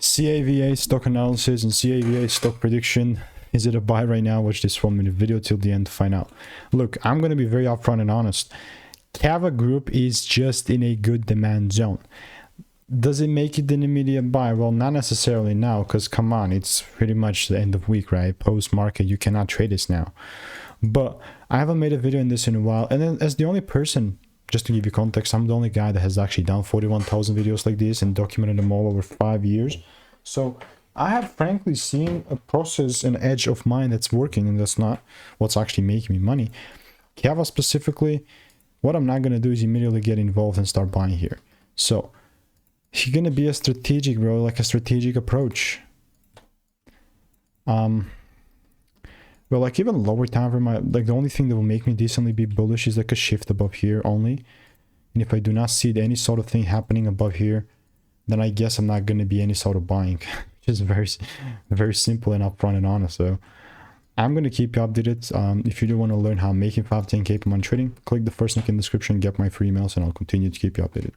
CAVA stock analysis and CAVA stock prediction. Is it a buy right now? Watch this 1-minute video till the end to find out. Look, I'm going to be very upfront and honest. CAVA Group is just in a good demand zone. Does it make it an immediate buy? Well, not necessarily now, because come on, it's pretty much the end of week, right? Post-market, you cannot trade this now. But I haven't made a video in this in a while. And then as the only person, just to give you context, I'm the only guy that has actually done 41,000 videos like this and documented them all over 5 years. So I have frankly seen a process, an edge of mine that's working, and that's not what's actually making me money. CAVA specifically, what I'm not going to do is immediately get involved and start buying here. So you're going to be a strategic, bro, like a strategic approach. Well, like even lower time frame, like the only thing that will make me decently be bullish is like a shift above here only. And if I do not see any sort of thing happening above here, then I guess I'm not going to be any sort of buying. Just very simple and upfront and honest. So I'm going to keep you updated. If you do want to learn how I'm making 5-10K per month trading, click the first link in the description, get my free emails, and I'll continue to keep you updated.